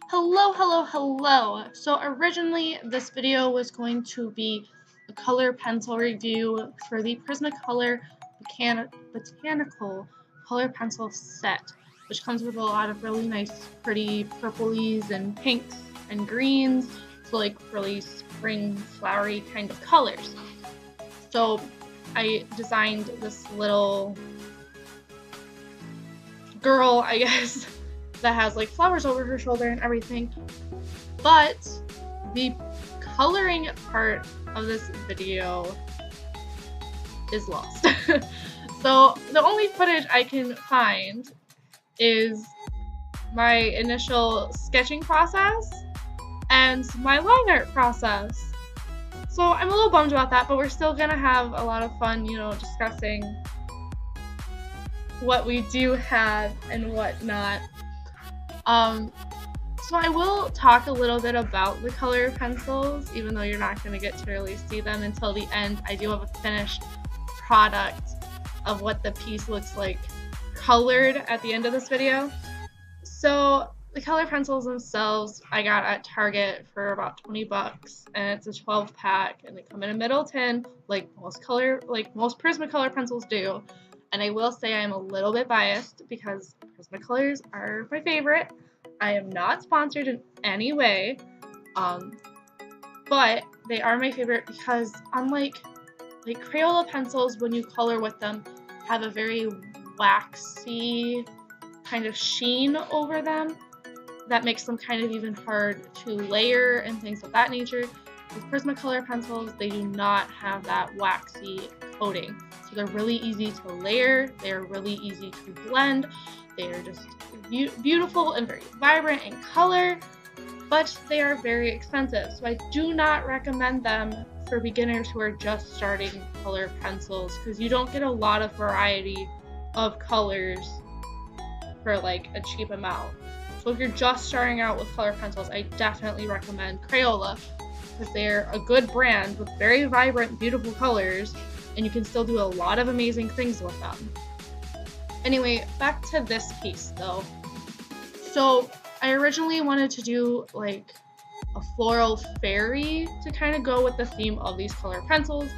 Hello. So originally this video was going to be a color pencil review for the Prismacolor Botanical color pencil set, which comes with a lot of really nice, pretty purplies and pinks and greens, so like really spring, flowery kind of colors. So I designed this little girl, I guess, that has like flowers over her shoulder and everything. But the coloring part of this video is lost. So the only footage I can find is my initial sketching process and my line art process. So I'm a little bummed about that, but we're still gonna have a lot of fun, discussing what we do have and what not. So I will talk a little bit about the color pencils, even though you're not going to get to really see them until the end. I do have a finished product of what the piece looks like colored at the end of this video. So the color pencils themselves I got at Target for about 20 bucks, and it's a 12 pack, and they come in a middle tin like most Prismacolor pencils do. And I will say I'm a little bit biased because Prismacolors are my favorite. I am not sponsored in any way, but they are my favorite because unlike Crayola pencils, when you color with them, have a very waxy kind of sheen over them that makes them kind of even hard to layer and things of that nature. With Prismacolor pencils, they do not have that waxy coating. So they're really easy to layer, they're really easy to blend, they are just beautiful and very vibrant in color, but they are very expensive. So I do not recommend them for beginners who are just starting color pencils because you don't get a lot of variety of colors for like a cheap amount. So if you're just starting out with color pencils, I definitely recommend Crayola because they're a good brand with very vibrant, beautiful colors, and you can still do a lot of amazing things with them. Anyway, back to this piece though. So I originally wanted to do like a floral fairy to kind of go with the theme of these color pencils,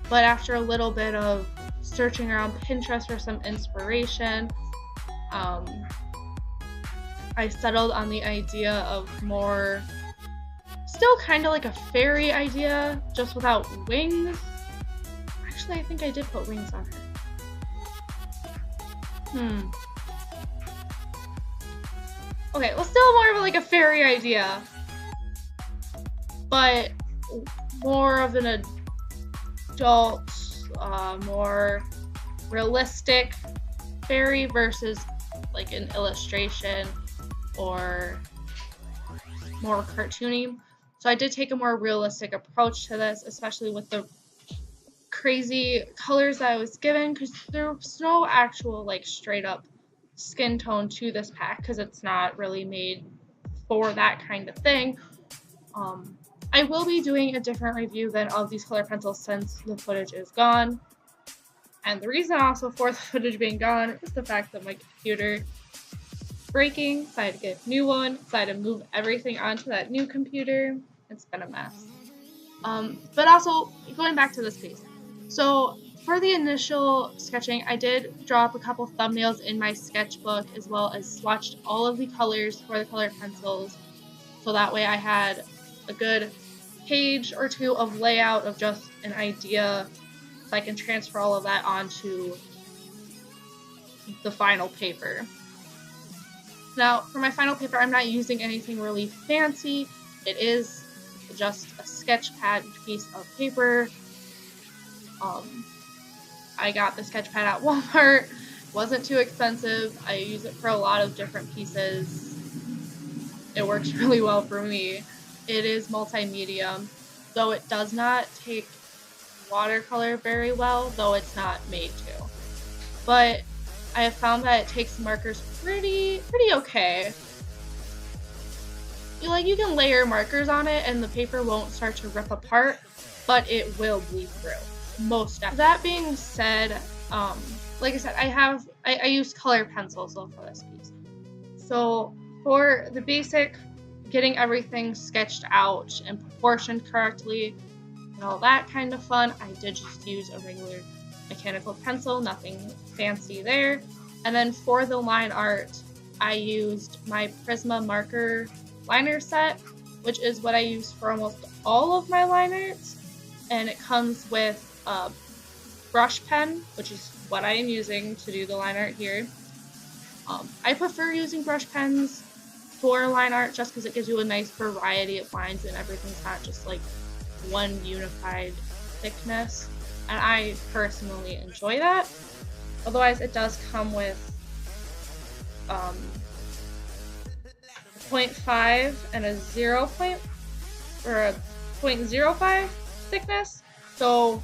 but after a little bit of searching around Pinterest for some inspiration, I settled on the idea of more, still kind of like a fairy idea, just without wings. Actually, I think I did put wings on her. Okay, well, still more of like a fairy idea, but more of an adult, more realistic fairy versus like an illustration or more cartoony. So I did take a more realistic approach to this, especially with the crazy colors that I was given, because there's no actual like straight up skin tone to this pack because it's not really made for that kind of thing. I will be doing a different review than of these color pencils since the footage is gone. And the reason also for the footage being gone is the fact that my computer breaking, so I had to get a new one, so I had to move everything onto that new computer. It's been a mess. But also, going back to this piece. So for the initial sketching, I did draw up a couple thumbnails in my sketchbook, as well as swatched all of the colors for the color pencils, so that way I had a good page or two of layout of just an idea, so I can transfer all of that onto the final paper. Now, for my final paper, I'm not using anything really fancy. It is just a sketch pad piece of paper. I got the sketch pad at Walmart. Wasn't too expensive. I use it for a lot of different pieces. It works really well for me. It is multimedia, though it does not take watercolor very well, though it's not made to. But I have found that it takes markers pretty okay. You can layer markers on it and the paper won't start to rip apart, but it will bleed through. Most definitely. That being said, like I said, I use color pencils though for this piece. So For the basic, getting everything sketched out and proportioned correctly and all that kind of fun, I did just use a regular mechanical pencil, nothing fancy there. And then for the line art, I used my Prisma marker liner set, which is what I use for almost all of my line arts. And it comes with a brush pen, which is what I am using to do the line art here. I prefer using brush pens for line art just because it gives you a nice variety of lines and everything's not just like one unified thickness. And I personally enjoy that. Otherwise, it does come with 0.5 and a 0.05 thickness. So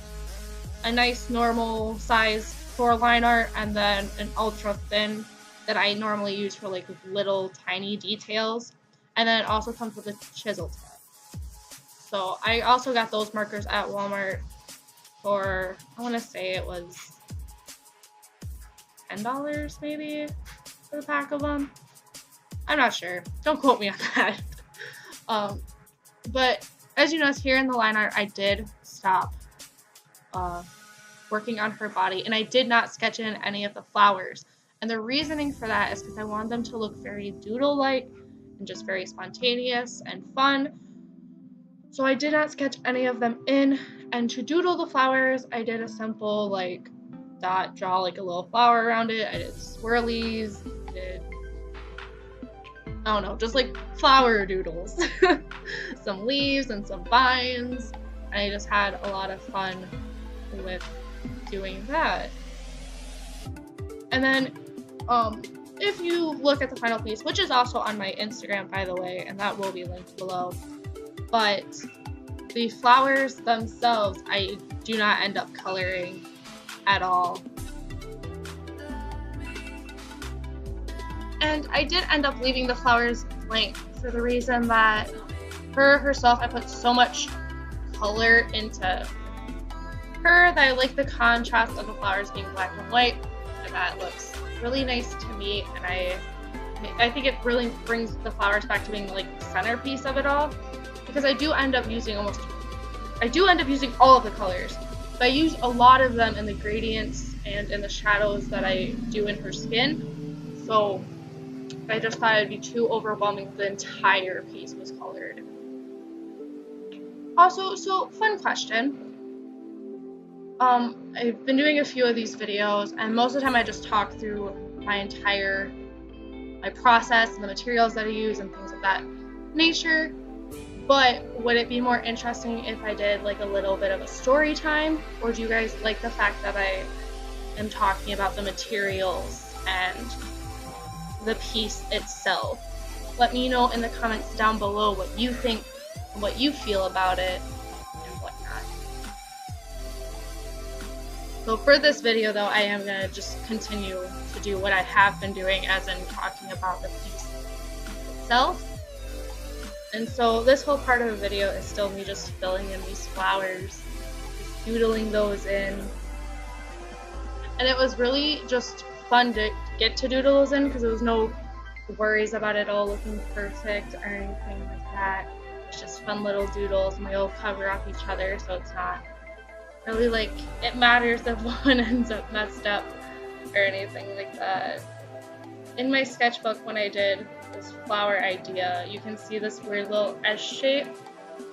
a nice normal size for line art, and then an ultra thin that I normally use for like little tiny details. And then it also comes with a chisel tip. So I also got those markers at Walmart for, I want to say it was $10 maybe for the pack of them. I'm not sure. Don't quote me on that. But as you notice here in the line art, I did stop working on her body, and I did not sketch in any of the flowers. And the reasoning for that is because I wanted them to look very doodle-like and just very spontaneous and fun. So I did not sketch any of them in. And to doodle the flowers, I did a simple like dot, draw like a little flower around it. I did swirlies, I don't know, just like flower doodles. Some leaves and some vines. And I just had a lot of fun with doing that. And then if you look at the final piece, which is also on my Instagram, by the way, and that will be linked below, but the flowers themselves, I do not end up coloring at all. And I did end up leaving the flowers blank for the reason that her herself, I put so much color into her that I like the contrast of the flowers being black and white, and that looks really nice to me. And I think it really brings the flowers back to being like the centerpiece of it all, because I do end up using all of the colors, but I use a lot of them in the gradients and in the shadows that I do in her skin. So I just thought it'd be too overwhelming if the entire piece was colored. Also, so fun question. I've been doing a few of these videos, and most of the time I just talk through my process and the materials that I use and things of that nature. But would it be more interesting if I did like a little bit of a story time? Or do you guys like the fact that I am talking about the materials and the piece itself? Let me know in the comments down below what you think and what you feel about it and whatnot. So for this video though, I am going to just continue to do what I have been doing, as in talking about the piece itself. And so this whole part of the video is still me just filling in these flowers, just doodling those in. And it was really just fun to get to doodle those in, because there was no worries about it all looking perfect or anything like that. It's just fun little doodles, and we all cover up each other, so it's not really like it matters if one ends up messed up or anything like that. In my sketchbook, when I did this flower idea, you can see this weird little S shape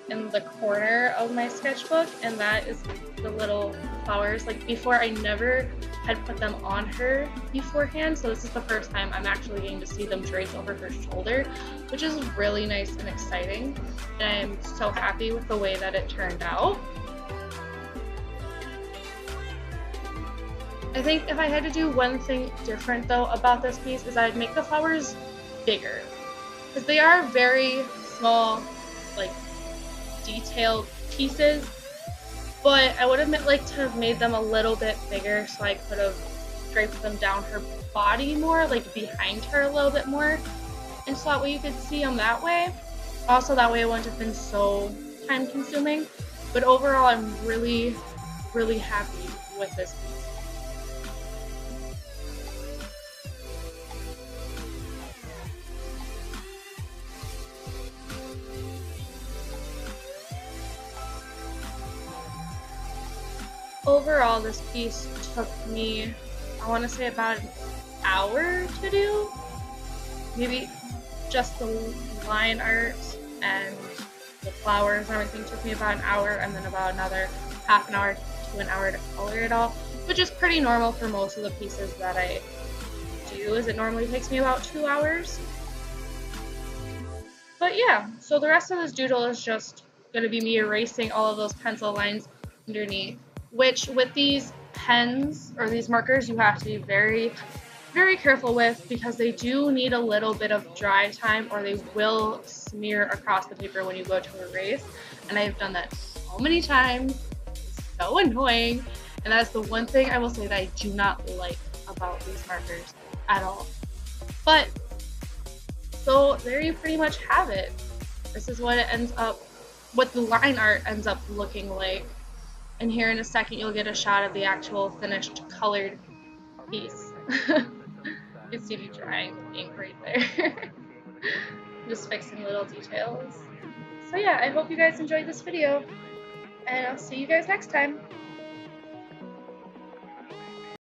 in the corner of my sketchbook, and that is the little flowers. Like before, I never had put them on her beforehand, so this is the first time I'm actually getting to see them draped over her shoulder, which is really nice and exciting, and I'm so happy with the way that it turned out. I think if I had to do one thing different though about this piece is I'd make the flowers bigger, because they are very small, like detailed pieces, but I would have liked to have made them a little bit bigger so I could have draped them down her body more, like behind her a little bit more, and so that way you could see them that way. Also, that way it wouldn't have been so time consuming, but overall I'm really, really happy with this piece. overall this piece took me, I want to say about an hour to do. Maybe just the line art and the flowers and everything took me about an hour, and then about another half an hour to an hour to color it all, which is pretty normal for most of the pieces that I do, as it normally takes me about 2 hours. But yeah, so the rest of this doodle is just going to be me erasing all of those pencil lines underneath, which with these pens or these markers you have to be very, very careful with, because they do need a little bit of dry time or they will smear across the paper when you go to erase. And I've done that so many times. It's so annoying. And that's the one thing I will say that I do not like about these markers at all. But so there you pretty much have it. This is what it ends up, what the line art ends up looking like. And here in a second you'll get a shot of the actual finished colored piece. You can see me drying ink right there. Just fixing little details. So yeah, I hope you guys enjoyed this video, and I'll see you guys next time.